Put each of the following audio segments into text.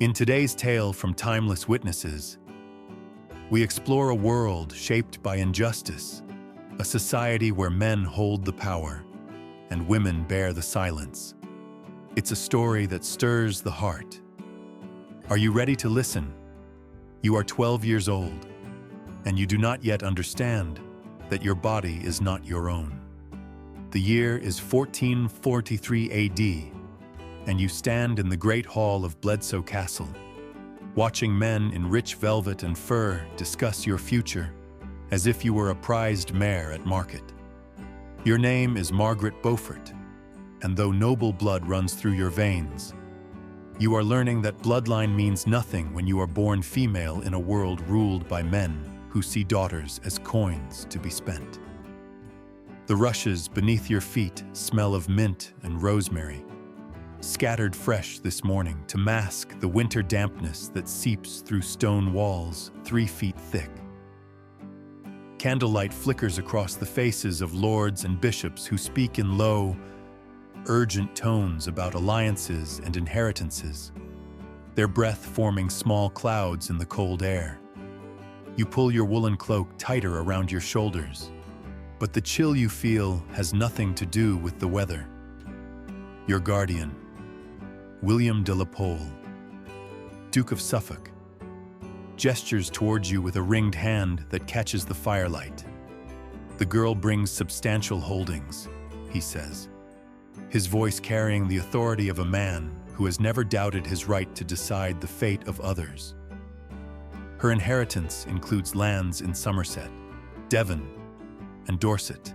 In today's tale from Timeless Witnesses, we explore a world shaped by injustice, a society where men hold the power and women bear the silence. It's a story that stirs the heart. Are you ready to listen? You are 12 years old, and you do not yet understand that your body is not your own. The year is 1443 AD, and you stand in the great hall of Bledsoe Castle, watching men in rich velvet and fur discuss your future as if you were a prized mare at market. Your name is Margaret Beaufort, and though noble blood runs through your veins, you are learning that bloodline means nothing when you are born female in a world ruled by men who see daughters as coins to be spent. The rushes beneath your feet smell of mint and rosemary, scattered fresh this morning to mask the winter dampness that seeps through stone walls 3 feet thick. Candlelight flickers across the faces of lords and bishops who speak in low, urgent tones about alliances and inheritances, their breath forming small clouds in the cold air. You pull your woolen cloak tighter around your shoulders, but the chill you feel has nothing to do with the weather. Your guardian, William de la Pole, Duke of Suffolk, gestures towards you with a ringed hand that catches the firelight. The girl brings substantial holdings, he says, his voice carrying the authority of a man who has never doubted his right to decide the fate of others. Her inheritance includes lands in Somerset, Devon, and Dorset.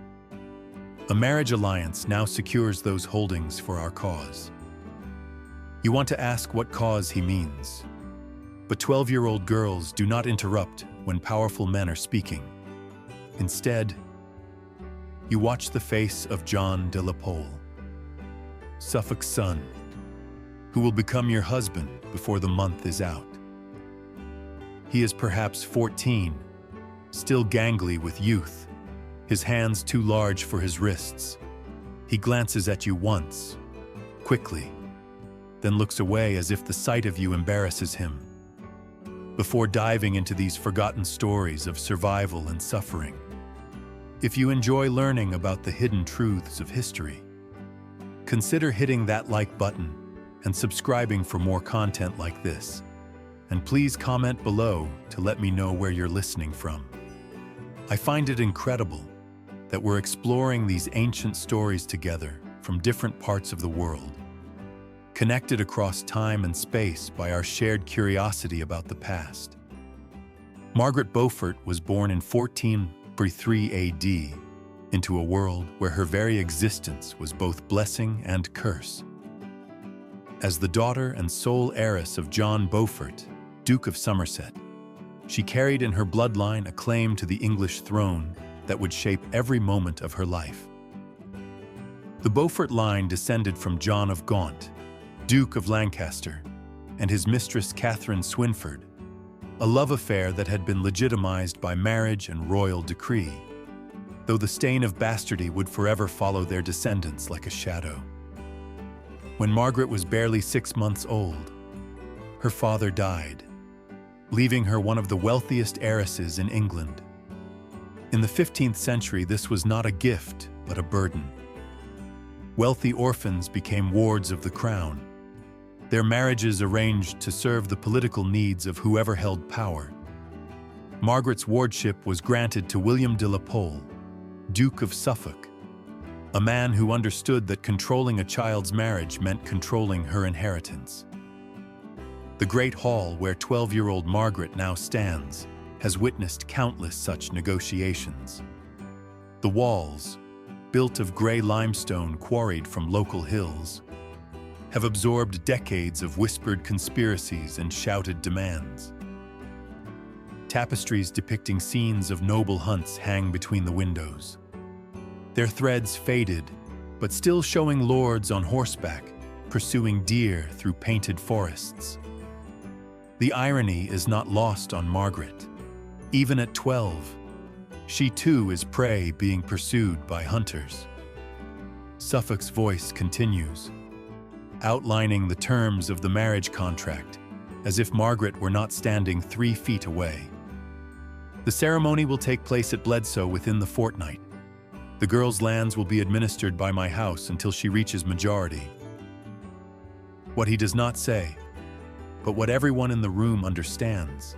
A marriage alliance now secures those holdings for our cause. You want to ask what cause he means, but 12-year-old girls do not interrupt when powerful men are speaking. Instead, you watch the face of John de la Pole, Suffolk's son, who will become your husband before the month is out. He is perhaps 14, still gangly with youth, his hands too large for his wrists. He glances at you once, quickly, then looks away as if the sight of you embarrasses him, before diving into these forgotten stories of survival and suffering. If you enjoy learning about the hidden truths of history, consider hitting that like button and subscribing for more content like this. And please comment below to let me know where you're listening from. I find it incredible that we're exploring these ancient stories together from different parts of the world, connected across time and space by our shared curiosity about the past. Margaret Beaufort was born in 1443 AD into a world where her very existence was both blessing and curse. As the daughter and sole heiress of John Beaufort, Duke of Somerset, she carried in her bloodline a claim to the English throne that would shape every moment of her life. The Beaufort line descended from John of Gaunt, Duke of Lancaster, and his mistress Catherine Swynford, a love affair that had been legitimized by marriage and royal decree, though the stain of bastardy would forever follow their descendants like a shadow. When Margaret was barely 6 months old, her father died, leaving her one of the wealthiest heiresses in England. In the 15th century, this was not a gift, but a burden. Wealthy orphans became wards of the crown, their marriages arranged to serve the political needs of whoever held power. Margaret's wardship was granted to William de la Pole, Duke of Suffolk, a man who understood that controlling a child's marriage meant controlling her inheritance. The great hall where 12-year-old Margaret now stands has witnessed countless such negotiations. The walls, built of gray limestone quarried from local hills, have absorbed decades of whispered conspiracies and shouted demands. Tapestries depicting scenes of noble hunts hang between the windows, their threads faded, but still showing lords on horseback pursuing deer through painted forests. The irony is not lost on Margaret. Even at 12, she too is prey being pursued by hunters. Suffolk's voice continues, outlining the terms of the marriage contract as if Margaret were not standing 3 feet away. The ceremony will take place at Bledsoe within the fortnight. The girl's lands will be administered by my house until she reaches majority. What he does not say, but what everyone in the room understands,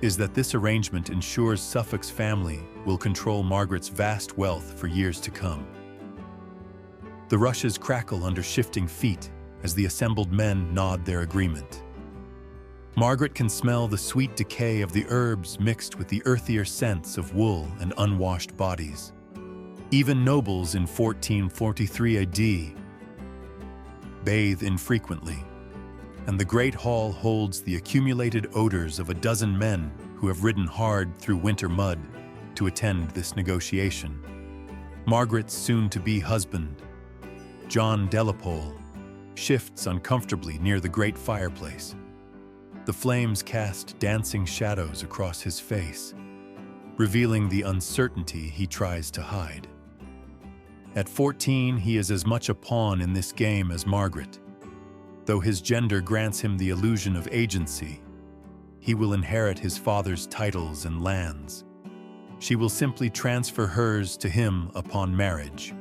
is that this arrangement ensures Suffolk's family will control Margaret's vast wealth for years to come. The rushes crackle under shifting feet as the assembled men nod their agreement. Margaret can smell the sweet decay of the herbs mixed with the earthier scents of wool and unwashed bodies. Even nobles in 1443 AD bathe infrequently, and the Great Hall holds the accumulated odors of a dozen men who have ridden hard through winter mud to attend this negotiation. Margaret's soon-to-be husband, John Delapole, shifts uncomfortably near the great fireplace. The flames cast dancing shadows across his face, revealing the uncertainty he tries to hide. At 14, he is as much a pawn in this game as Margaret. Though his gender grants him the illusion of agency, he will inherit his father's titles and lands. She will simply transfer hers to him upon marriage,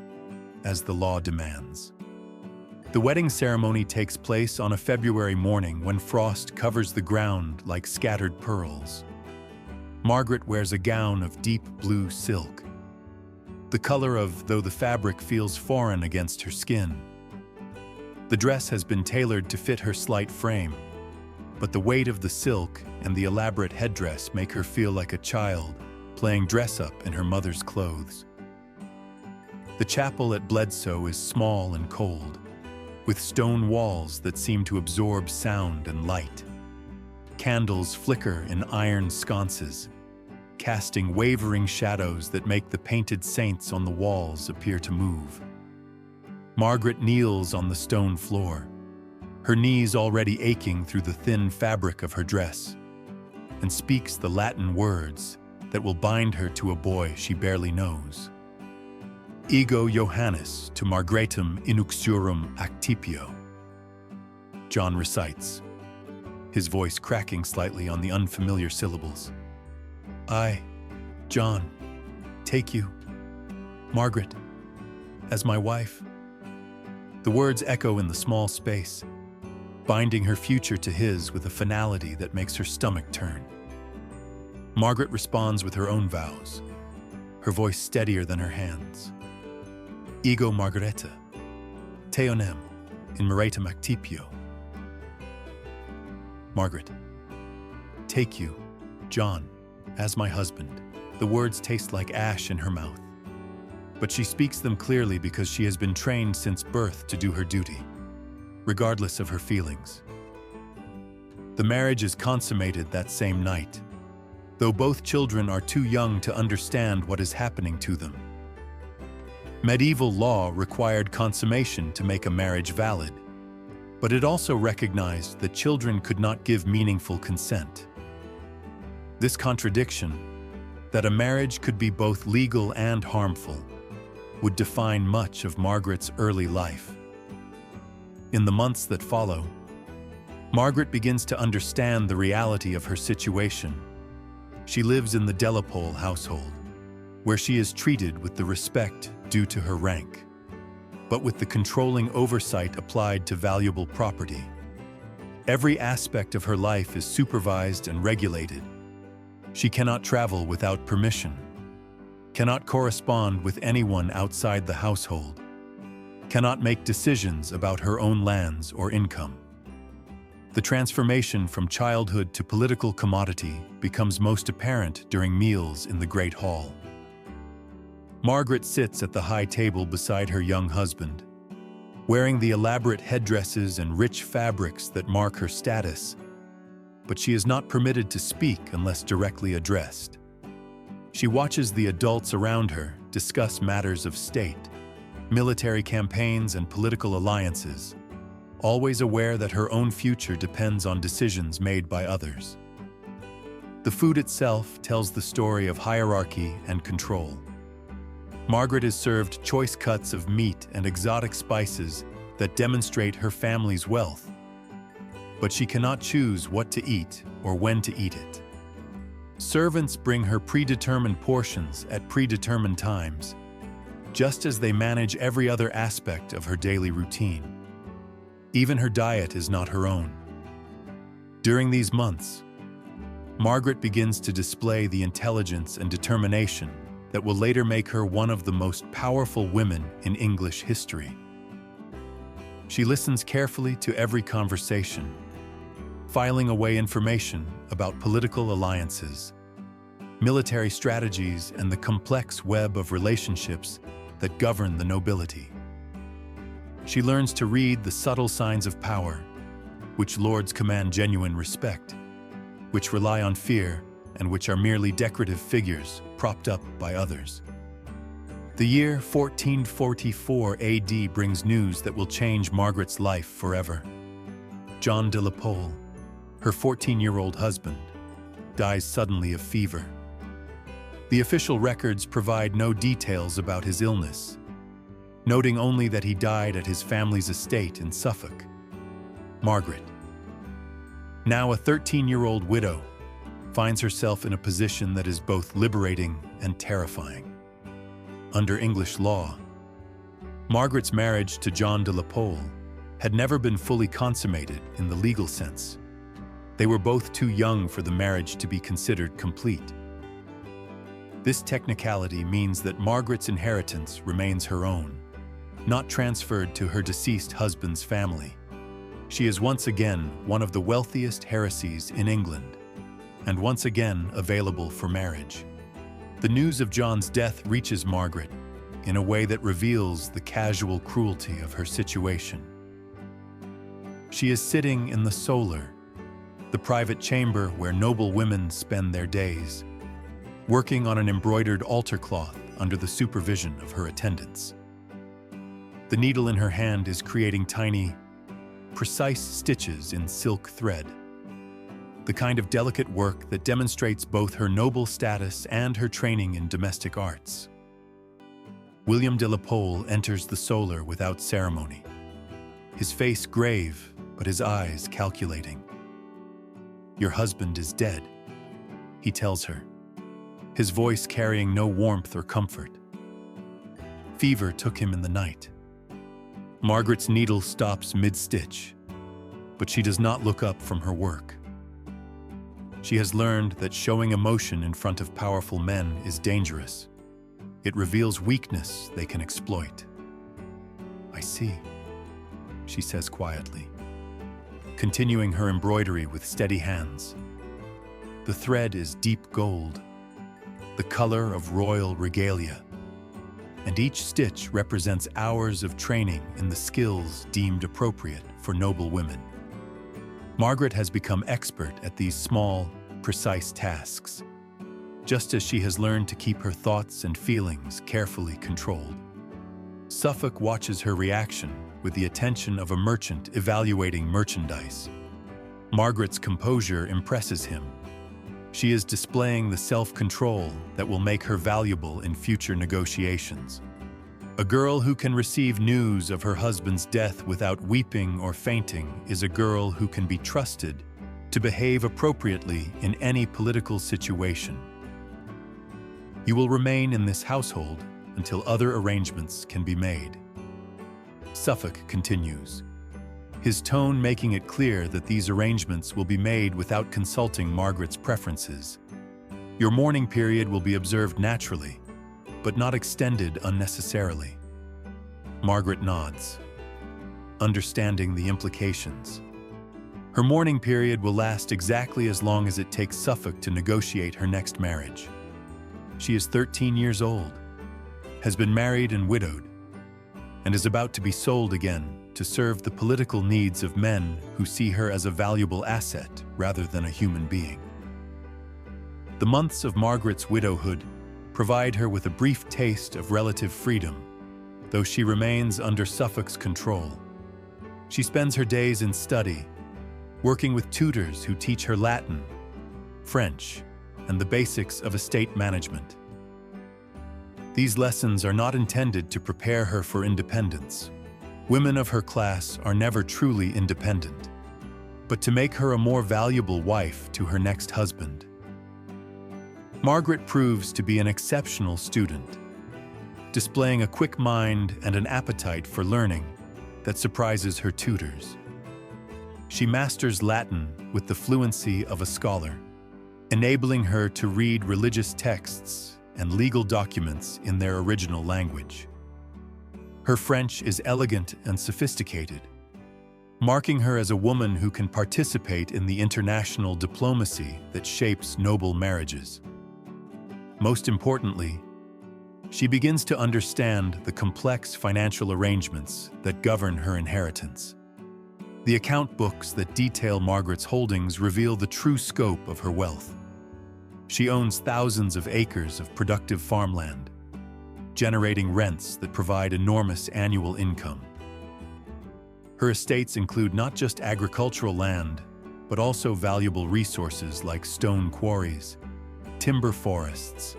as the law demands. The wedding ceremony takes place on a February morning when frost covers the ground like scattered pearls. Margaret wears a gown of deep blue silk, the color of though the fabric feels foreign against her skin. The dress has been tailored to fit her slight frame, but the weight of the silk and the elaborate headdress make her feel like a child playing dress-up in her mother's clothes. The chapel at Bledsoe is small and cold, with stone walls that seem to absorb sound and light. Candles flicker in iron sconces, casting wavering shadows that make the painted saints on the walls appear to move. Margaret kneels on the stone floor, her knees already aching through the thin fabric of her dress, and speaks the Latin words that will bind her to a boy she barely knows. Ego Johannes to Margratem inuxiorum actipio. John recites, his voice cracking slightly on the unfamiliar syllables. I, John, take you, Margaret, as my wife. The words echo in the small space, binding her future to his with a finality that makes her stomach turn. Margaret responds with her own vows, her voice steadier than her hands. Ego Margareta, teonem in Maratum actipio. Margaret, take you, John, as my husband. The words taste like ash in her mouth, but she speaks them clearly because she has been trained since birth to do her duty, regardless of her feelings. The marriage is consummated that same night, though both children are too young to understand what is happening to them. Medieval law required consummation to make a marriage valid, but it also recognized that children could not give meaningful consent. This contradiction, that a marriage could be both legal and harmful, would define much of Margaret's early life. In the months that follow, Margaret begins to understand the reality of her situation. She lives in the Delapole household, where she is treated with the respect due to her rank, but with the controlling oversight applied to valuable property. Every aspect of her life is supervised and regulated. She cannot travel without permission, cannot correspond with anyone outside the household, cannot make decisions about her own lands or income. The transformation from childhood to political commodity becomes most apparent during meals in the Great Hall. Margaret sits at the high table beside her young husband, wearing the elaborate headdresses and rich fabrics that mark her status, but she is not permitted to speak unless directly addressed. She watches the adults around her discuss matters of state, military campaigns, and political alliances, always aware that her own future depends on decisions made by others. The food itself tells the story of hierarchy and control. Margaret is served choice cuts of meat and exotic spices that demonstrate her family's wealth. but she cannot choose what to eat or when to eat it. Servants bring her predetermined portions at predetermined times, just as they manage every other aspect of her daily routine. Even her diet is not her own. During these months, Margaret begins to display the intelligence and determination that will later make her one of the most powerful women in English history. She listens carefully to every conversation, filing away information about political alliances, military strategies, and the complex web of relationships that govern the nobility. She learns to read the subtle signs of power, which lords command genuine respect, which rely on fear, and which are merely decorative figures propped up by others. The year 1444 AD brings news that will change Margaret's life forever. John de la Pole, her 14-year-old husband, dies suddenly of fever. The official records provide no details about his illness, noting only that he died at his family's estate in Suffolk. Margaret, now a 13-year-old widow, finds herself in a position that is both liberating and terrifying. Under English law, Margaret's marriage to John de la Pole had never been fully consummated in the legal sense. They were both too young for the marriage to be considered complete. This technicality means that Margaret's inheritance remains her own, not transferred to her deceased husband's family. She is once again one of the wealthiest heiresses in England, and once again available for marriage. The news of John's death reaches Margaret in a way that reveals the casual cruelty of her situation. She is sitting in the solar, the private chamber where noble women spend their days, working on an embroidered altar cloth under the supervision of her attendants. The needle in her hand is creating tiny, precise stitches in silk thread, the kind of delicate work that demonstrates both her noble status and her training in domestic arts. William de la Pole enters the solar without ceremony, his face grave, but his eyes calculating. "Your husband is dead," he tells her, his voice carrying no warmth or comfort. "Fever took him in the night." Margaret's needle stops mid-stitch, but she does not look up from her work. She has learned that showing emotion in front of powerful men is dangerous. It reveals weakness they can exploit. "I see," she says quietly, continuing her embroidery with steady hands. The thread is deep gold, the color of royal regalia, and each stitch represents hours of training in the skills deemed appropriate for noble women. Margaret has become expert at these small, precise tasks, just as she has learned to keep her thoughts and feelings carefully controlled. Suffolk watches her reaction with the attention of a merchant evaluating merchandise. Margaret's composure impresses him. She is displaying the self-control that will make her valuable in future negotiations. A girl who can receive news of her husband's death without weeping or fainting is a girl who can be trusted to behave appropriately in any political situation. You will remain in this household until other arrangements can be made. Suffolk continues, his tone making it clear that these arrangements will be made without consulting Margaret's preferences. Your mourning period will be observed naturally, but not extended unnecessarily. Margaret nods, understanding the implications. Her mourning period will last exactly as long as it takes Suffolk to negotiate her next marriage. She is 13 years old, has been married and widowed, and is about to be sold again to serve the political needs of men who see her as a valuable asset rather than a human being. The months of Margaret's widowhood provide her with a brief taste of relative freedom, though she remains under Suffolk's control. She spends her days in study, working with tutors who teach her Latin, French, and the basics of estate management. These lessons are not intended to prepare her for independence. Women of her class are never truly independent, but to make her a more valuable wife to her next husband. Margaret proves to be an exceptional student, displaying a quick mind and an appetite for learning that surprises her tutors. She masters Latin with the fluency of a scholar, enabling her to read religious texts and legal documents in their original language. Her French is elegant and sophisticated, marking her as a woman who can participate in the international diplomacy that shapes noble marriages. Most importantly, she begins to understand the complex financial arrangements that govern her inheritance. The account books that detail Margaret's holdings reveal the true scope of her wealth. She owns thousands of acres of productive farmland, generating rents that provide enormous annual income. Her estates include not just agricultural land, but also valuable resources like stone quarries, timber forests,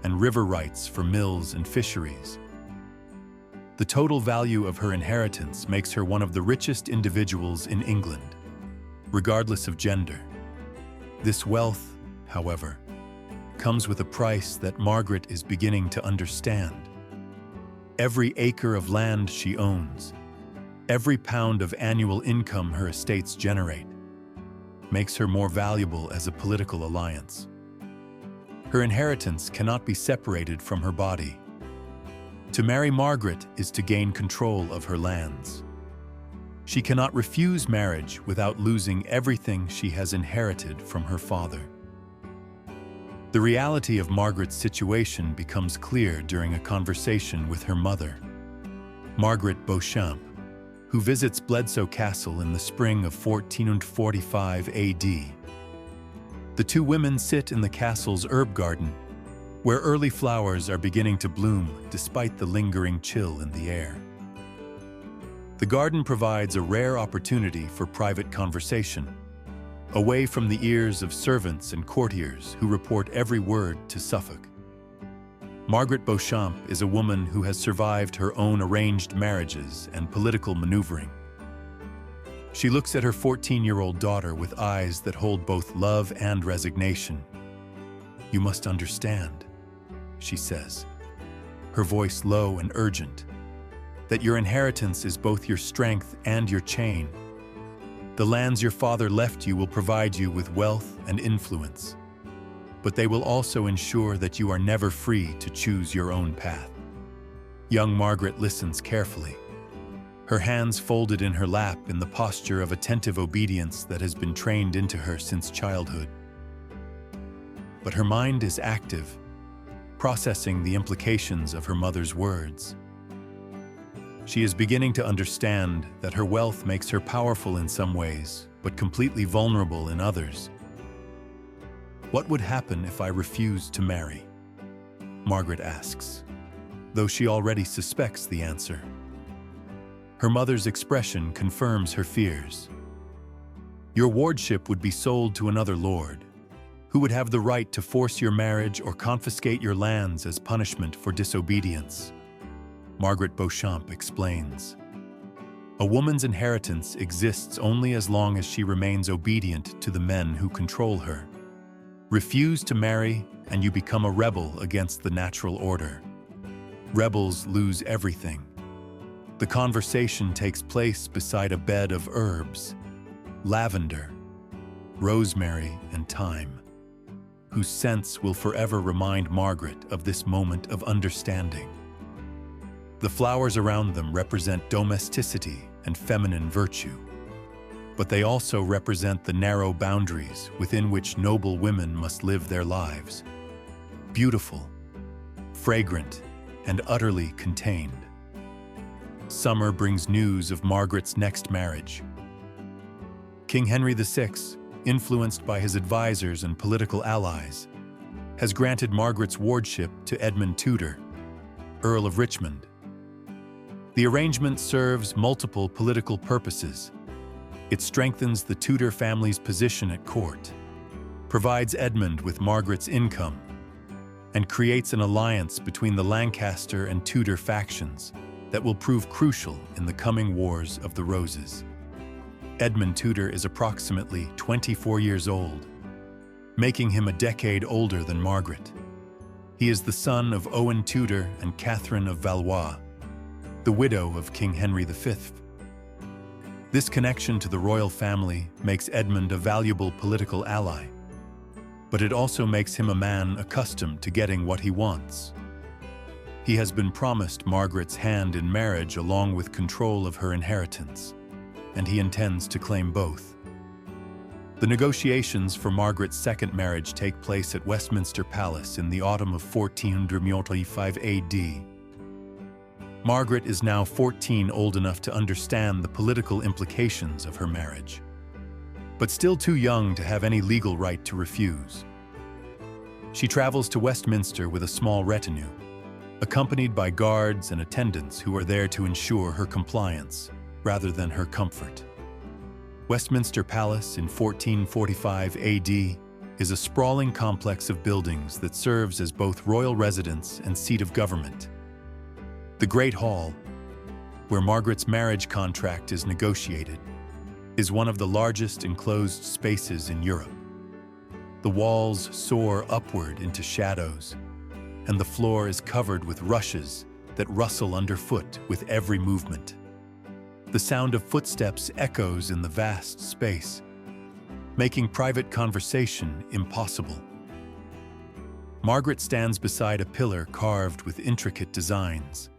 and river rights for mills and fisheries. The total value of her inheritance makes her one of the richest individuals in England, regardless of gender. This wealth, however, comes with a price that Margaret is beginning to understand. Every acre of land she owns, every pound of annual income her estates generate, makes her more valuable as a political alliance. Her inheritance cannot be separated from her body. To marry Margaret is to gain control of her lands. She cannot refuse marriage without losing everything she has inherited from her father. The reality of Margaret's situation becomes clear during a conversation with her mother, Margaret Beauchamp, who visits Bledsoe Castle in the spring of 1445 AD. The two women sit in the castle's herb garden, where early flowers are beginning to bloom despite the lingering chill in the air. The garden provides a rare opportunity for private conversation, away from the ears of servants and courtiers who report every word to Suffolk. Margaret Beauchamp is a woman who has survived her own arranged marriages and political maneuvering. She looks at her 14-year-old daughter with eyes that hold both love and resignation. "You must understand," she says, her voice low and urgent, "that your inheritance is both your strength and your chain. The lands your father left you will provide you with wealth and influence, but they will also ensure that you are never free to choose your own path." Young Margaret listens carefully, her hands folded in her lap in the posture of attentive obedience that has been trained into her since childhood. But her mind is active, processing the implications of her mother's words. She is beginning to understand that her wealth makes her powerful in some ways, but completely vulnerable in others. "What would happen if I refused to marry?" Margaret asks, though she already suspects the answer. Her mother's expression confirms her fears. "Your wardship would be sold to another lord, who would have the right to force your marriage or confiscate your lands as punishment for disobedience," Margaret Beauchamp explains. "A woman's inheritance exists only as long as she remains obedient to the men who control her. Refuse to marry, and you become a rebel against the natural order. Rebels lose everything." The conversation takes place beside a bed of herbs, lavender, rosemary, and thyme, whose scents will forever remind Margaret of this moment of understanding. The flowers around them represent domesticity and feminine virtue, but they also represent the narrow boundaries within which noble women must live their lives. Beautiful, fragrant, and utterly contained. Summer brings news of Margaret's next marriage. King Henry VI, influenced by his advisors and political allies, has granted Margaret's wardship to Edmund Tudor, Earl of Richmond. The arrangement serves multiple political purposes. It strengthens the Tudor family's position at court, provides Edmund with Margaret's income, and creates an alliance between the Lancaster and Tudor factions that will prove crucial in the coming Wars of the Roses. Edmund Tudor is approximately 24 years old, making him a decade older than Margaret. He is the son of Owen Tudor and Catherine of Valois, the widow of King Henry V. This connection to the royal family makes Edmund a valuable political ally, but it also makes him a man accustomed to getting what he wants. He has been promised Margaret's hand in marriage along with control of her inheritance, and he intends to claim both. The negotiations for Margaret's second marriage take place at Westminster Palace in the autumn of 1495 AD. Margaret is now 14, old enough to understand the political implications of her marriage, but still too young to have any legal right to refuse. She travels to Westminster with a small retinue, accompanied by guards and attendants who are there to ensure her compliance rather than her comfort. Westminster Palace in 1445 AD is a sprawling complex of buildings that serves as both royal residence and seat of government. The Great Hall, where Margaret's marriage contract is negotiated, is one of the largest enclosed spaces in Europe. The walls soar upward into shadows, and the floor is covered with rushes that rustle underfoot with every movement. The sound of footsteps echoes in the vast space, making private conversation impossible. Margaret stands beside a pillar carved with intricate designs,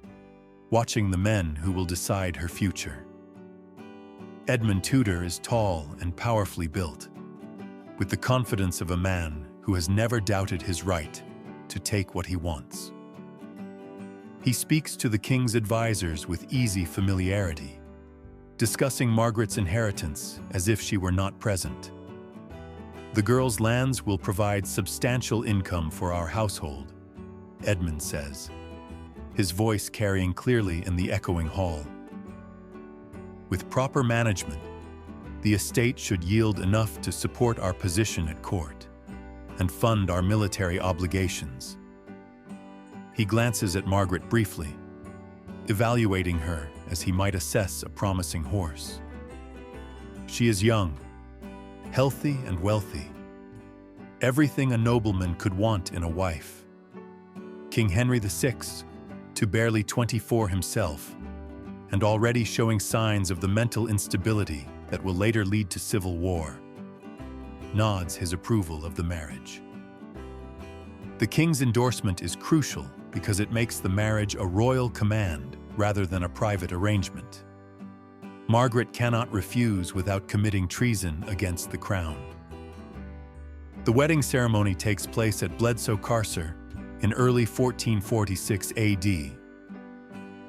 watching the men who will decide her future. Edmund Tudor is tall and powerfully built, with the confidence of a man who has never doubted his right to take what he wants. He speaks to the king's advisors with easy familiarity, discussing Margaret's inheritance as if she were not present. "The girl's lands will provide substantial income for our household," Edmund says, his voice carrying clearly in the echoing hall. "With proper management, the estate should yield enough to support our position at court and fund our military obligations." He glances at Margaret briefly, evaluating her as he might assess a promising horse. She is young, healthy and wealthy, everything a nobleman could want in a wife. King Henry VI, to barely 24 himself, and already showing signs of the mental instability that will later lead to civil war, nods his approval of the marriage. The king's endorsement is crucial because it makes the marriage a royal command rather than a private arrangement. Margaret cannot refuse without committing treason against the crown. The wedding ceremony takes place at Bledsoe Carcer in early 1446 AD,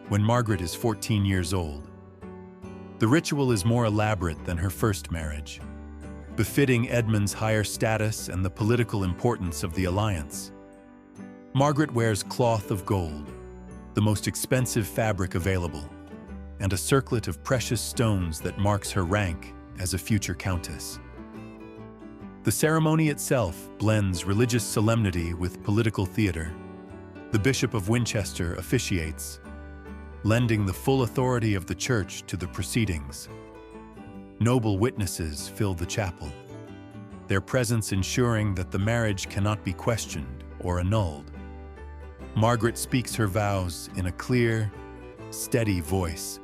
when Margaret is 14 years old. The ritual is more elaborate than her first marriage, befitting Edmund's higher status and the political importance of the alliance. Margaret wears cloth of gold, the most expensive fabric available, and a circlet of precious stones that marks her rank as a future countess. The ceremony itself blends religious solemnity with political theater. The Bishop of Winchester officiates, lending the full authority of the church to the proceedings. Noble witnesses fill the chapel, their presence ensuring that the marriage cannot be questioned or annulled. Margaret speaks her vows in a clear, steady voice,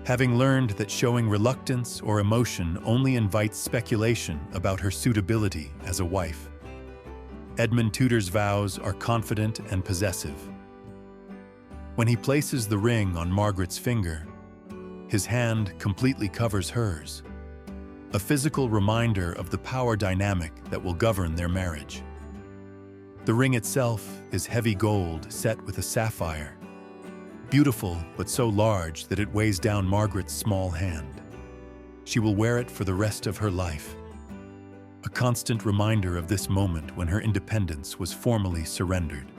having learned that showing reluctance or emotion only invites speculation about her suitability as a wife. Edmund Tudor's vows are confident and possessive. When he places the ring on Margaret's finger, his hand completely covers hers, a physical reminder of the power dynamic that will govern their marriage. The ring itself is heavy gold set with a sapphire, beautiful but so large that it weighs down Margaret's small hand. She will wear it for the rest of her life, a constant reminder of this moment when her independence was formally surrendered.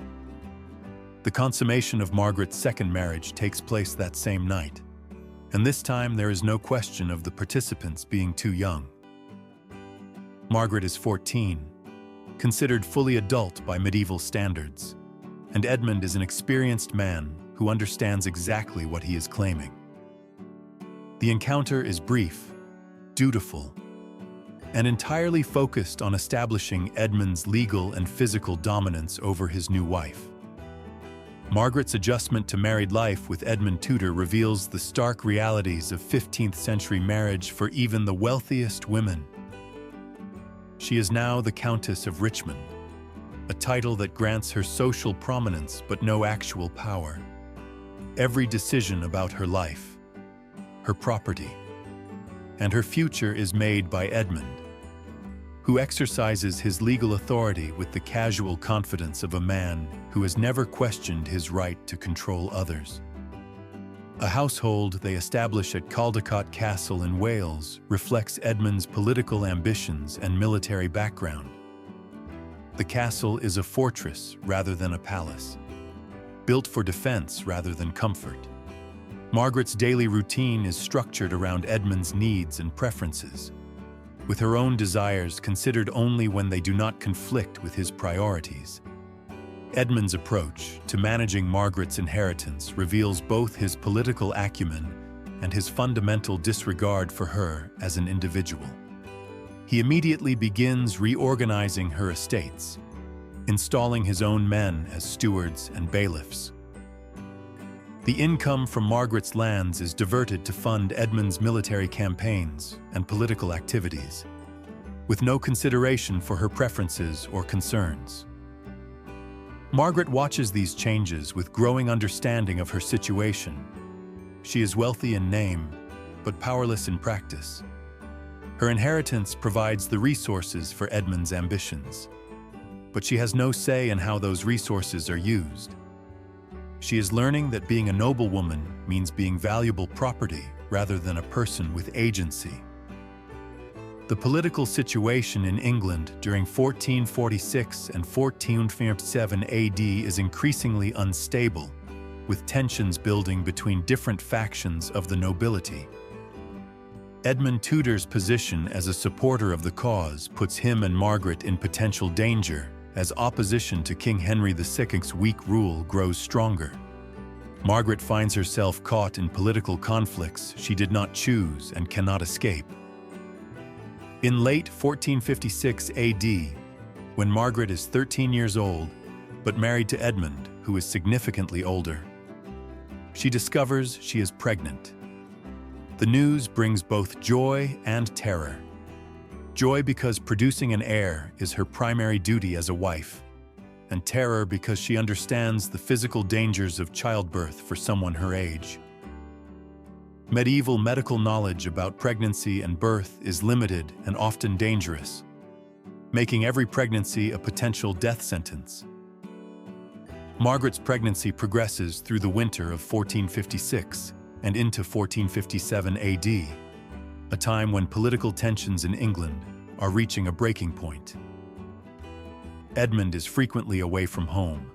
The consummation of Margaret's second marriage takes place that same night, and this time there is no question of the participants being too young. Margaret is 14, considered fully adult by medieval standards, and Edmund is an experienced man who understands exactly what he is claiming. The encounter is brief, dutiful, and entirely focused on establishing Edmund's legal and physical dominance over his new wife. Margaret's adjustment to married life with Edmund Tudor reveals the stark realities of 15th century marriage for even the wealthiest women. She is now the Countess of Richmond, a title that grants her social prominence but no actual power. Every decision about her life, her property, and her future is made by Edmund, who exercises his legal authority with the casual confidence of a man who has never questioned his right to control others. A household they establish at Caldicot Castle in Wales reflects Edmund's political ambitions and military background. The castle is a fortress rather than a palace, built for defense rather than comfort. Margaret's daily routine is structured around Edmund's needs and preferences, with her own desires considered only when they do not conflict with his priorities. Edmund's approach to managing Margaret's inheritance reveals both his political acumen and his fundamental disregard for her as an individual. He immediately begins reorganizing her estates, installing his own men as stewards and bailiffs. The income from Margaret's lands is diverted to fund Edmund's military campaigns and political activities, with no consideration for her preferences or concerns. Margaret watches these changes with growing understanding of her situation. She is wealthy in name, but powerless in practice. Her inheritance provides the resources for Edmund's ambitions, but she has no say in how those resources are used. She is learning that being a noblewoman means being valuable property rather than a person with agency. The political situation in England during 1446 and 1457 AD is increasingly unstable, with tensions building between different factions of the nobility. Edmund Tudor's position as a supporter of the cause puts him and Margaret in potential danger as opposition to King Henry VI's weak rule grows stronger. Margaret finds herself caught in political conflicts she did not choose and cannot escape. In late 1456 AD, when Margaret is 13 years old, but married to Edmund, who is significantly older, she discovers she is pregnant. The news brings both joy and terror. Joy because producing an heir is her primary duty as a wife, and terror because she understands the physical dangers of childbirth for someone her age. Medieval medical knowledge about pregnancy and birth is limited and often dangerous, making every pregnancy a potential death sentence. Margaret's pregnancy progresses through the winter of 1456 and into 1457 AD, a time when political tensions in England are reaching a breaking point. Edmund is frequently away from home,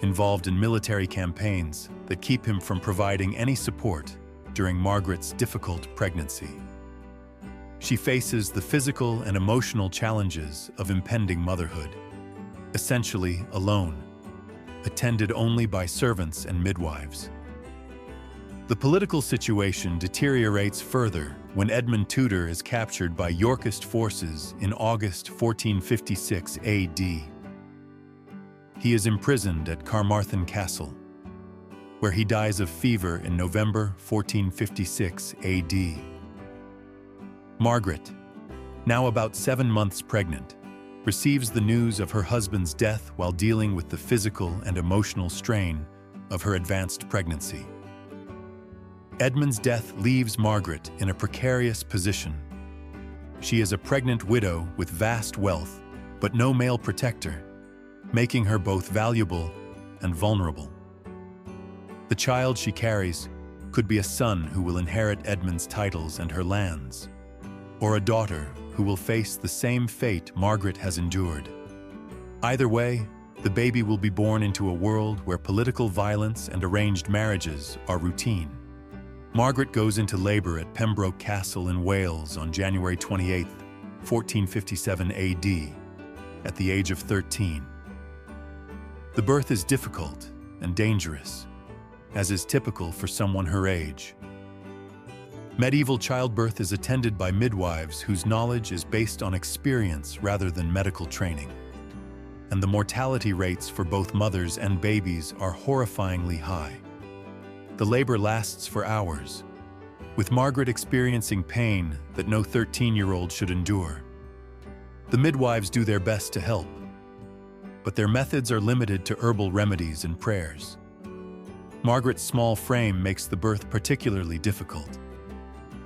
involved in military campaigns that keep him from providing any support during Margaret's difficult pregnancy. She faces the physical and emotional challenges of impending motherhood, essentially alone, attended only by servants and midwives. The political situation deteriorates further when Edmund Tudor is captured by Yorkist forces in August 1456 AD. He is imprisoned at Carmarthen Castle, where he dies of fever in November 1456 AD. Margaret, now about 7 months pregnant, receives the news of her husband's death while dealing with the physical and emotional strain of her advanced pregnancy. Edmund's death leaves Margaret in a precarious position. She is a pregnant widow with vast wealth, but no male protector, making her both valuable and vulnerable. The child she carries could be a son who will inherit Edmund's titles and her lands, or a daughter who will face the same fate Margaret has endured. Either way, the baby will be born into a world where political violence and arranged marriages are routine. Margaret goes into labor at Pembroke Castle in Wales on January 28, 1457 AD, at the age of 13. The birth is difficult and dangerous, as is typical for someone her age. Medieval childbirth is attended by midwives whose knowledge is based on experience rather than medical training. And the mortality rates for both mothers and babies are horrifyingly high. The labor lasts for hours, with Margaret experiencing pain that no 13-year-old should endure. The midwives do their best to help, but their methods are limited to herbal remedies and prayers. Margaret's small frame makes the birth particularly difficult,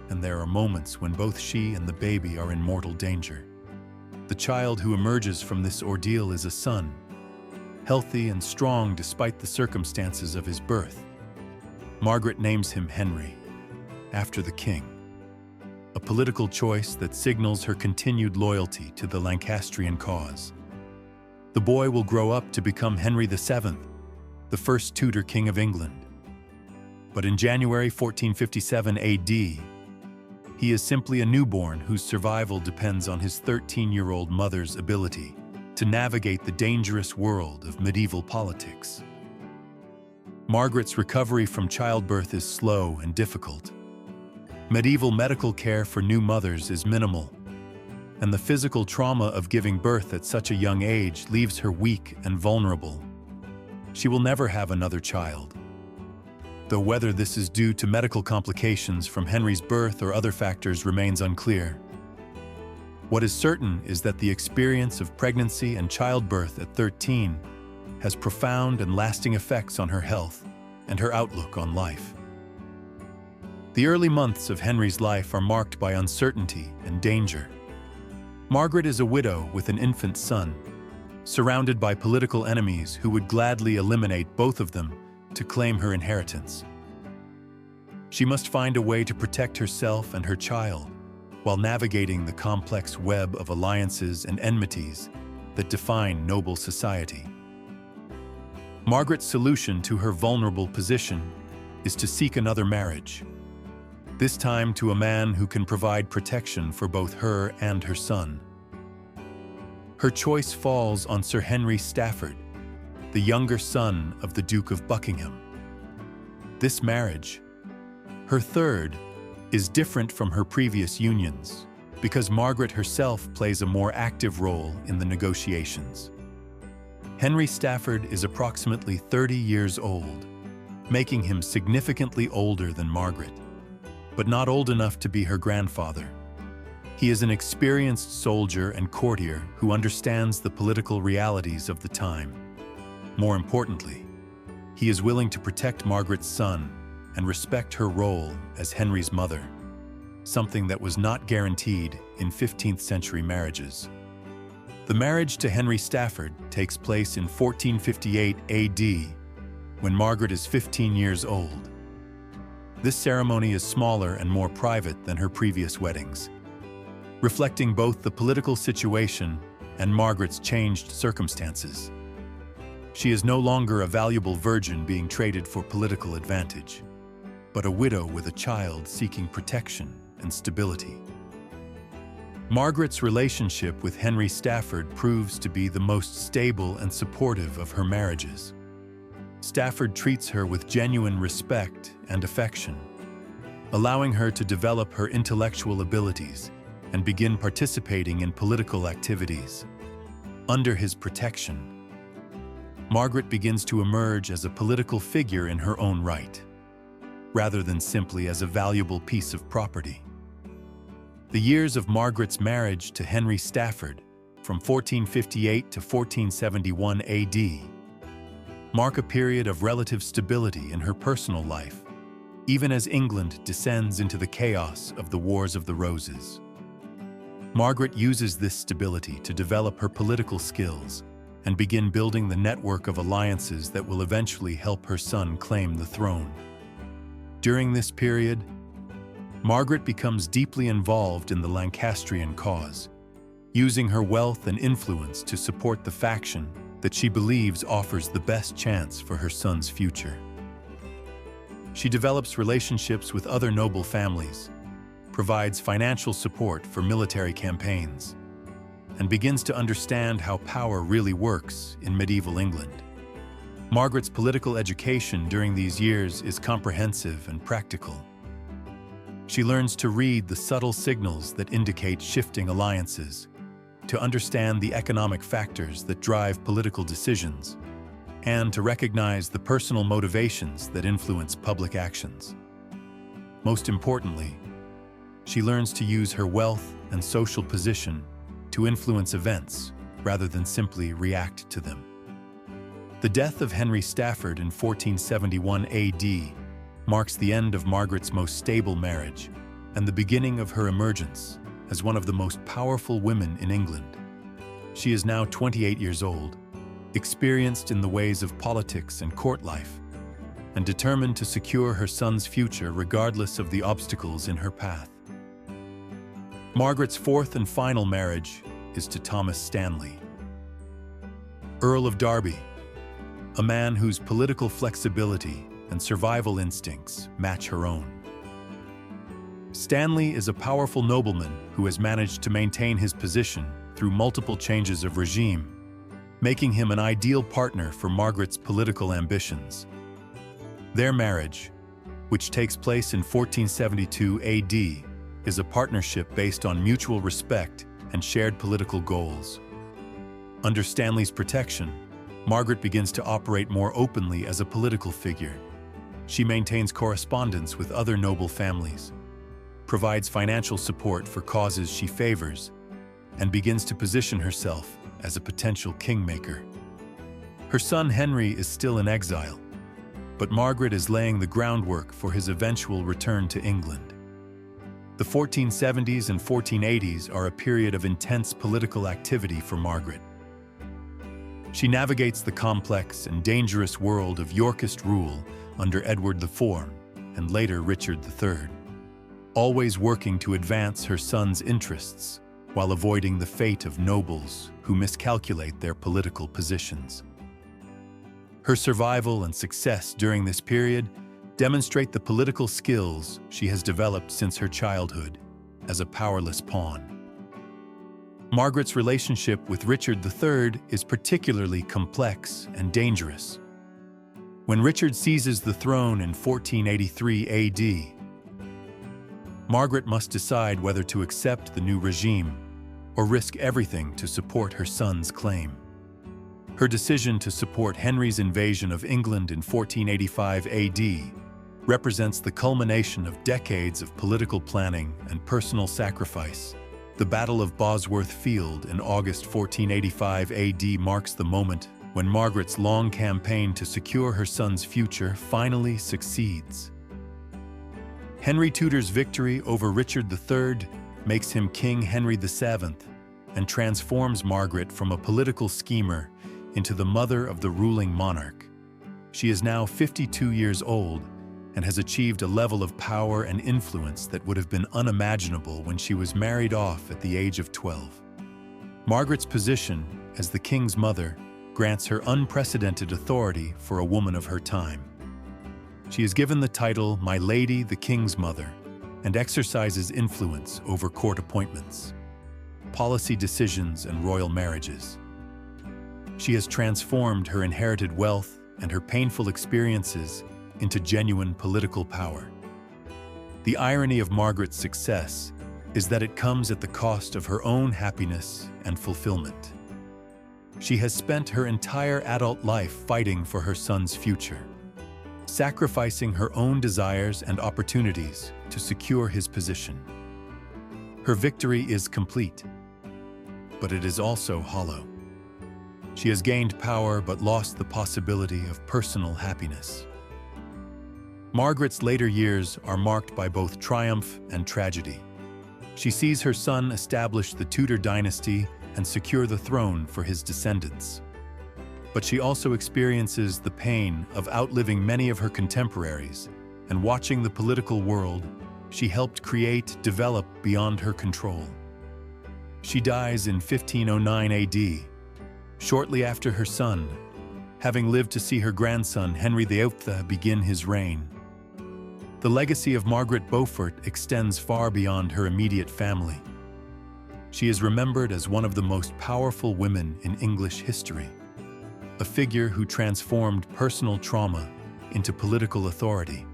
and there are moments when both she and the baby are in mortal danger. The child who emerges from this ordeal is a son, healthy and strong despite the circumstances of his birth. Margaret names him Henry, after the king, a political choice that signals her continued loyalty to the Lancastrian cause. The boy will grow up to become Henry VII, the first Tudor king of England. But in January 1457 AD, he is simply a newborn whose survival depends on his 13-year-old mother's ability to navigate the dangerous world of medieval politics. Margaret's recovery from childbirth is slow and difficult. Medieval medical care for new mothers is minimal, and the physical trauma of giving birth at such a young age leaves her weak and vulnerable. She will never have another child, though whether this is due to medical complications from Henry's birth or other factors remains unclear. What is certain is that the experience of pregnancy and childbirth at 13 has profound and lasting effects on her health and her outlook on life. The early months of Henry's life are marked by uncertainty and danger. Margaret is a widow with an infant son, surrounded by political enemies who would gladly eliminate both of them to claim her inheritance. She must find a way to protect herself and her child while navigating the complex web of alliances and enmities that define noble society. Margaret's solution to her vulnerable position is to seek another marriage, this time to a man who can provide protection for both her and her son. Her choice falls on Sir Henry Stafford, the younger son of the Duke of Buckingham. This marriage, her third, is different from her previous unions because Margaret herself plays a more active role in the negotiations. Henry Stafford is approximately 30 years old, making him significantly older than Margaret, but not old enough to be her grandfather. He is an experienced soldier and courtier who understands the political realities of the time. More importantly, he is willing to protect Margaret's son and respect her role as Henry's mother, something that was not guaranteed in 15th century marriages. The marriage to Henry Stafford takes place in 1458 AD, when Margaret is 15 years old. This ceremony is smaller and more private than her previous weddings, reflecting both the political situation and Margaret's changed circumstances. She is no longer a valuable virgin being traded for political advantage, but a widow with a child seeking protection and stability. Margaret's relationship with Henry Stafford proves to be the most stable and supportive of her marriages. Stafford treats her with genuine respect and affection, allowing her to develop her intellectual abilities and begin participating in political activities. Under his protection, Margaret begins to emerge as a political figure in her own right, rather than simply as a valuable piece of property. The years of Margaret's marriage to Henry Stafford, from 1458 to 1471 AD, mark a period of relative stability in her personal life, even as England descends into the chaos of the Wars of the Roses. Margaret uses this stability to develop her political skills and begin building the network of alliances that will eventually help her son claim the throne. During this period, Margaret becomes deeply involved in the Lancastrian cause, using her wealth and influence to support the faction that she believes offers the best chance for her son's future. She develops relationships with other noble families, provides financial support for military campaigns, and begins to understand how power really works in medieval England. Margaret's political education during these years is comprehensive and practical. She learns to read the subtle signals that indicate shifting alliances, to understand the economic factors that drive political decisions, and to recognize the personal motivations that influence public actions. Most importantly, she learns to use her wealth and social position to influence events rather than simply react to them. The death of Henry Stafford in 1471 AD marks the end of Margaret's most stable marriage and the beginning of her emergence as one of the most powerful women in England. She is now 28 years old, experienced in the ways of politics and court life, and determined to secure her son's future regardless of the obstacles in her path. Margaret's fourth and final marriage is to Thomas Stanley, Earl of Derby, a man whose political flexibility and survival instincts match her own. Stanley is a powerful nobleman who has managed to maintain his position through multiple changes of regime, making him an ideal partner for Margaret's political ambitions. Their marriage, which takes place in 1472 AD, is a partnership based on mutual respect and shared political goals. Under Stanley's protection, Margaret begins to operate more openly as a political figure. She maintains correspondence with other noble families, provides financial support for causes she favors, and begins to position herself as a potential kingmaker. Her son Henry is still in exile, but Margaret is laying the groundwork for his eventual return to England. The 1470s and 1480s are a period of intense political activity for Margaret. She navigates the complex and dangerous world of Yorkist rule under Edward IV and later Richard III, always working to advance her son's interests while avoiding the fate of nobles who miscalculate their political positions. Her survival and success during this period demonstrate the political skills she has developed since her childhood as a powerless pawn. Margaret's relationship with Richard III is particularly complex and dangerous. When Richard seizes the throne in 1483 AD, Margaret must decide whether to accept the new regime or risk everything to support her son's claim. Her decision to support Henry's invasion of England in 1485 AD represents the culmination of decades of political planning and personal sacrifice. The Battle of Bosworth Field in August 1485 AD marks the moment when Margaret's long campaign to secure her son's future finally succeeds. Henry Tudor's victory over Richard III makes him King Henry VII and transforms Margaret from a political schemer into the mother of the ruling monarch. She is now 52 years old and has achieved a level of power and influence that would have been unimaginable when she was married off at the age of 12. Margaret's position as the king's mother grants her unprecedented authority for a woman of her time. She is given the title My Lady the King's Mother and exercises influence over court appointments, policy decisions, and royal marriages. She has transformed her inherited wealth and her painful experiences into genuine political power. The irony of Margaret's success is that it comes at the cost of her own happiness and fulfillment. She has spent her entire adult life fighting for her son's future, sacrificing her own desires and opportunities to secure his position. Her victory is complete, but it is also hollow. She has gained power but lost the possibility of personal happiness. Margaret's later years are marked by both triumph and tragedy. She sees her son establish the Tudor dynasty and secure the throne for his descendants. But she also experiences the pain of outliving many of her contemporaries and watching the political world she helped create develop beyond her control. She dies in 1509 AD, shortly after her son, having lived to see her grandson Henry VIII begin his reign. The legacy of Margaret Beaufort extends far beyond her immediate family. She is remembered as one of the most powerful women in English history, a figure who transformed personal trauma into political authority.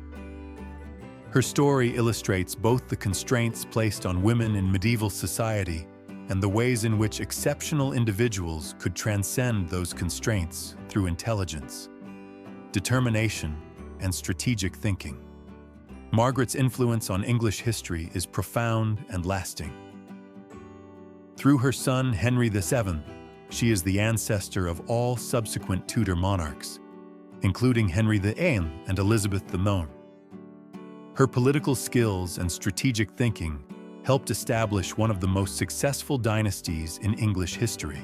Her story illustrates both the constraints placed on women in medieval society and the ways in which exceptional individuals could transcend those constraints through intelligence, determination, and strategic thinking. Margaret's influence on English history is profound and lasting. Through her son, Henry VII, she is the ancestor of all subsequent Tudor monarchs, including Henry VIII and Elizabeth I. Her political skills and strategic thinking helped establish one of the most successful dynasties in English history.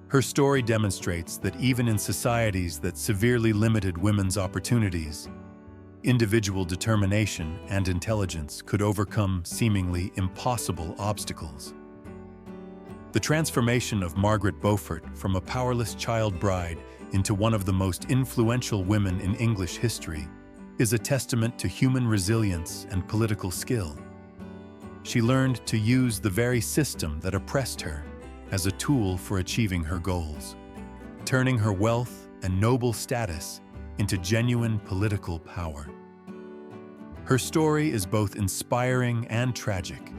Her story demonstrates that even in societies that severely limited women's opportunities, individual determination and intelligence could overcome seemingly impossible obstacles. The transformation of Margaret Beaufort from a powerless child bride into one of the most influential women in English history is a testament to human resilience and political skill. She learned to use the very system that oppressed her as a tool for achieving her goals, turning her wealth and noble status into genuine political power. Her story is both inspiring and tragic,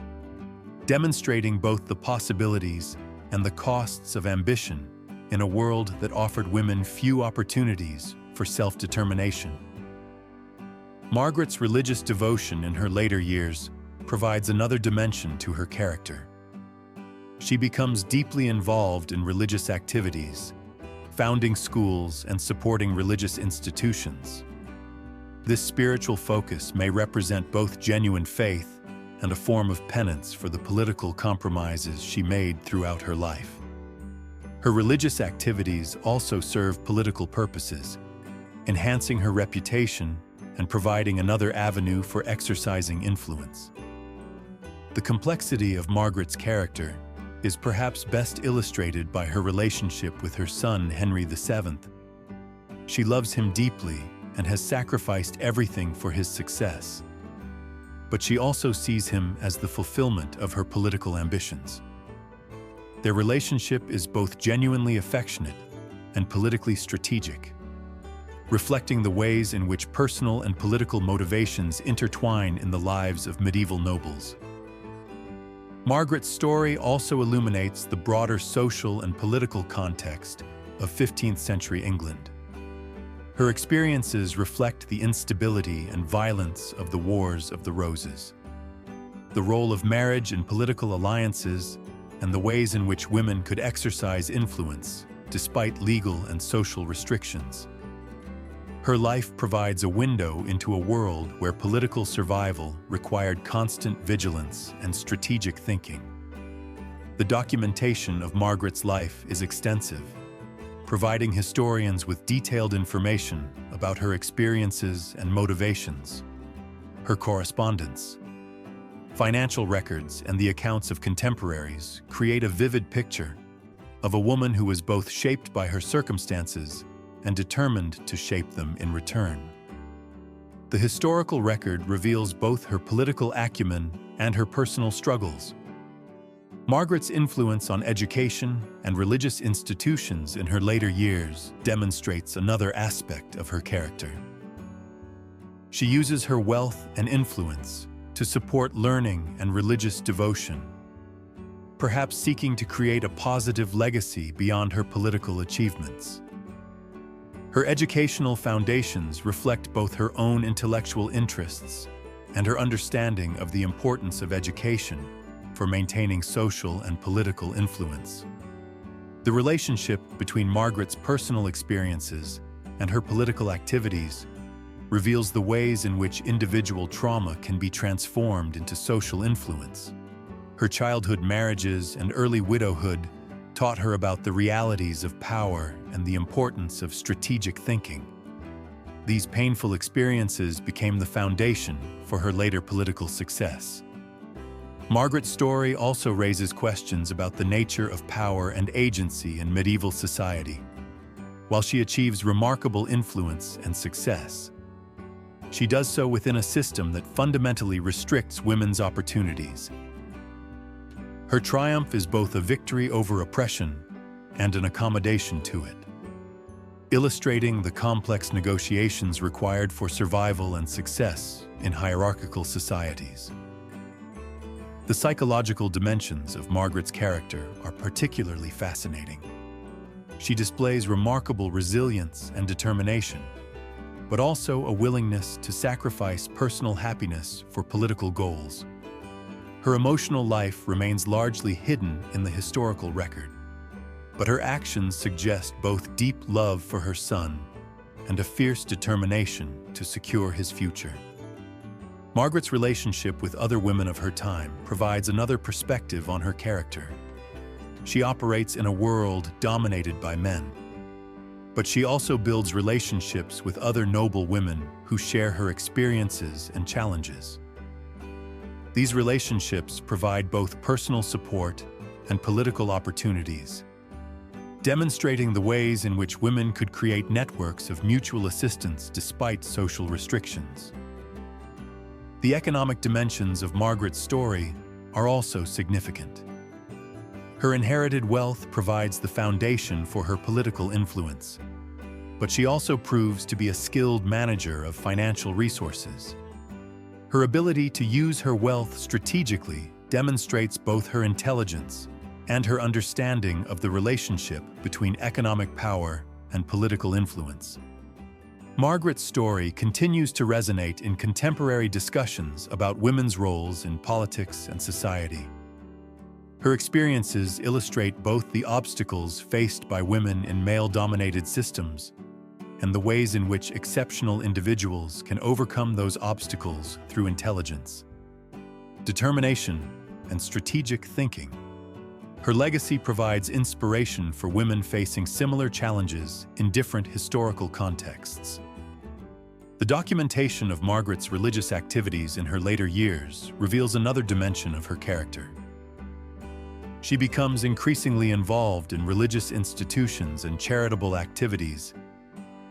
demonstrating both the possibilities and the costs of ambition in a world that offered women few opportunities for self-determination. Margaret's religious devotion in her later years provides another dimension to her character. She becomes deeply involved in religious activities, founding schools and supporting religious institutions. This spiritual focus may represent both genuine faith and a form of penance for the political compromises she made throughout her life. Her religious activities also serve political purposes, enhancing her reputation and providing another avenue for exercising influence. The complexity of Margaret's character is perhaps best illustrated by her relationship with her son, Henry VII. She loves him deeply and has sacrificed everything for his success. But she also sees him as the fulfillment of her political ambitions. Their relationship is both genuinely affectionate and politically strategic, reflecting the ways in which personal and political motivations intertwine in the lives of medieval nobles. Margaret's story also illuminates the broader social and political context of 15th century England. Her experiences reflect the instability and violence of the Wars of the Roses, the role of marriage in political alliances, and the ways in which women could exercise influence despite legal and social restrictions. Her life provides a window into a world where political survival required constant vigilance and strategic thinking. The documentation of Margaret's life is extensive, providing historians with detailed information about her experiences and motivations. Her correspondence, financial records, and the accounts of contemporaries create a vivid picture of a woman who was both shaped by her circumstances and determined to shape them in return. The historical record reveals both her political acumen and her personal struggles. Margaret's influence on education and religious institutions in her later years demonstrates another aspect of her character. She uses her wealth and influence to support learning and religious devotion, perhaps seeking to create a positive legacy beyond her political achievements. Her educational foundations reflect both her own intellectual interests and her understanding of the importance of education for maintaining social and political influence. The relationship between Margaret's personal experiences and her political activities reveals the ways in which individual trauma can be transformed into social influence. Her childhood marriages and early widowhood taught her about the realities of power and the importance of strategic thinking. These painful experiences became the foundation for her later political success. Margaret's story also raises questions about the nature of power and agency in medieval society. While she achieves remarkable influence and success, she does so within a system that fundamentally restricts women's opportunities. Her triumph is both a victory over oppression and an accommodation to it. illustrating the complex negotiations required for survival and success in hierarchical societies. The psychological dimensions of Margaret's character are particularly fascinating. She displays remarkable resilience and determination, but also a willingness to sacrifice personal happiness for political goals. Her emotional life remains largely hidden in the historical record, but her actions suggest both deep love for her son and a fierce determination to secure his future. Margaret's relationship with other women of her time provides another perspective on her character. She operates in a world dominated by men, but she also builds relationships with other noble women who share her experiences and challenges. These relationships provide both personal support and political opportunities, demonstrating the ways in which women could create networks of mutual assistance despite social restrictions. The economic dimensions of Margaret's story are also significant. Her inherited wealth provides the foundation for her political influence, but she also proves to be a skilled manager of financial resources. Her ability to use her wealth strategically demonstrates both her intelligence and her understanding of the relationship between economic power and political influence. Margaret's story continues to resonate in contemporary discussions about women's roles in politics and society. Her experiences illustrate both the obstacles faced by women in male-dominated systems and the ways in which exceptional individuals can overcome those obstacles through intelligence, determination, and strategic thinking. Her legacy provides inspiration for women facing similar challenges in different historical contexts. The documentation of Margaret's religious activities in her later years reveals another dimension of her character. She becomes increasingly involved in religious institutions and charitable activities,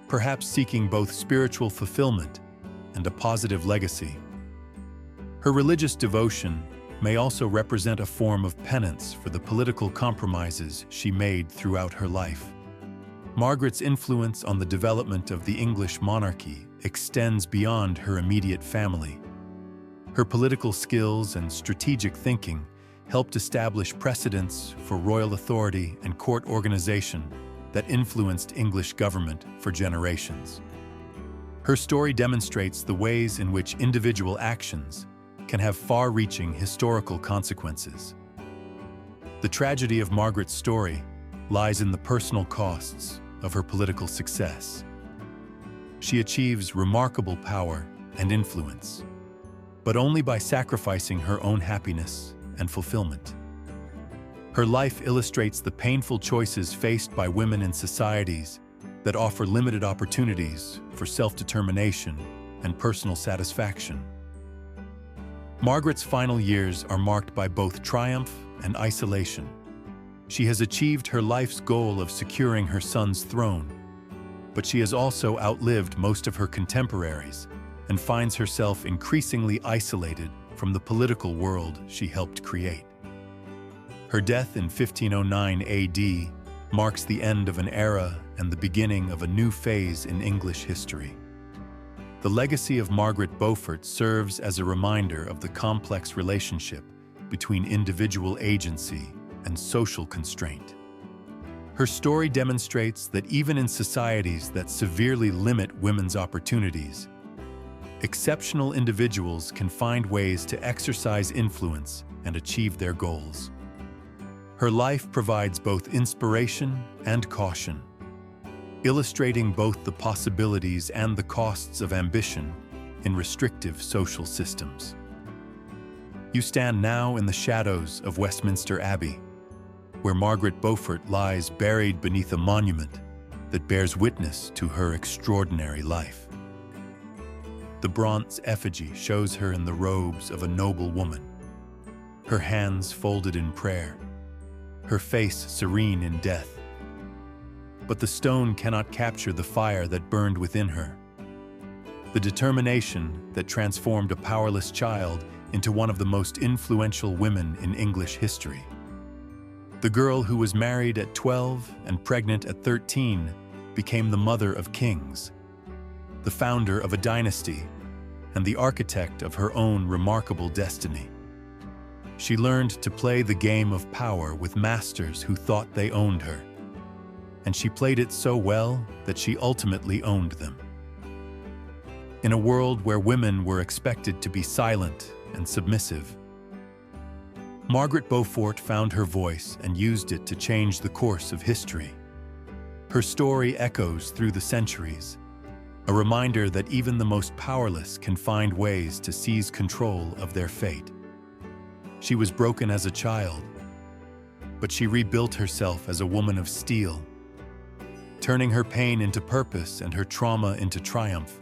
perhaps seeking both spiritual fulfillment and a positive legacy. Her religious devotion may also represent a form of penance for the political compromises she made throughout her life. Margaret's influence on the development of the English monarchy extends beyond her immediate family. Her political skills and strategic thinking helped establish precedents for royal authority and court organization that influenced English government for generations. Her story demonstrates the ways in which individual actions can have far-reaching historical consequences. The tragedy of Margaret's story lies in the personal costs of her political success. She achieves remarkable power and influence, but only by sacrificing her own happiness and fulfillment. Her life illustrates the painful choices faced by women in societies that offer limited opportunities for self-determination and personal satisfaction. Margaret's final years are marked by both triumph and isolation. She has achieved her life's goal of securing her son's throne, but she has also outlived most of her contemporaries and finds herself increasingly isolated from the political world she helped create. Her death in 1509 AD marks the end of an era and the beginning of a new phase in English history. The legacy of Margaret Beaufort serves as a reminder of the complex relationship between individual agency and social constraint. Her story demonstrates that even in societies that severely limit women's opportunities, exceptional individuals can find ways to exercise influence and achieve their goals. Her life provides both inspiration and caution, illustrating both the possibilities and the costs of ambition in restrictive social systems. You stand now in the shadows of Westminster Abbey, where Margaret Beaufort lies buried beneath a monument that bears witness to her extraordinary life. The bronze effigy shows her in the robes of a noble woman, her hands folded in prayer, her face serene in death. But the stone cannot capture the fire that burned within her, the determination that transformed a powerless child into one of the most influential women in English history. The girl who was married at 12 and pregnant at 13 became the mother of kings, the founder of a dynasty, and the architect of her own remarkable destiny. She learned to play the game of power with masters who thought they owned her, and she played it so well that she ultimately owned them. In a world where women were expected to be silent and submissive, Margaret Beaufort found her voice and used it to change the course of history. Her story echoes through the centuries, a reminder that even the most powerless can find ways to seize control of their fate. She was broken as a child, but she rebuilt herself as a woman of steel, turning her pain into purpose and her trauma into triumph.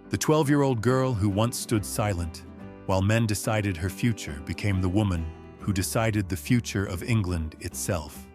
The 12-year-old girl who once stood silent while men decided her future became the woman who decided the future of England itself.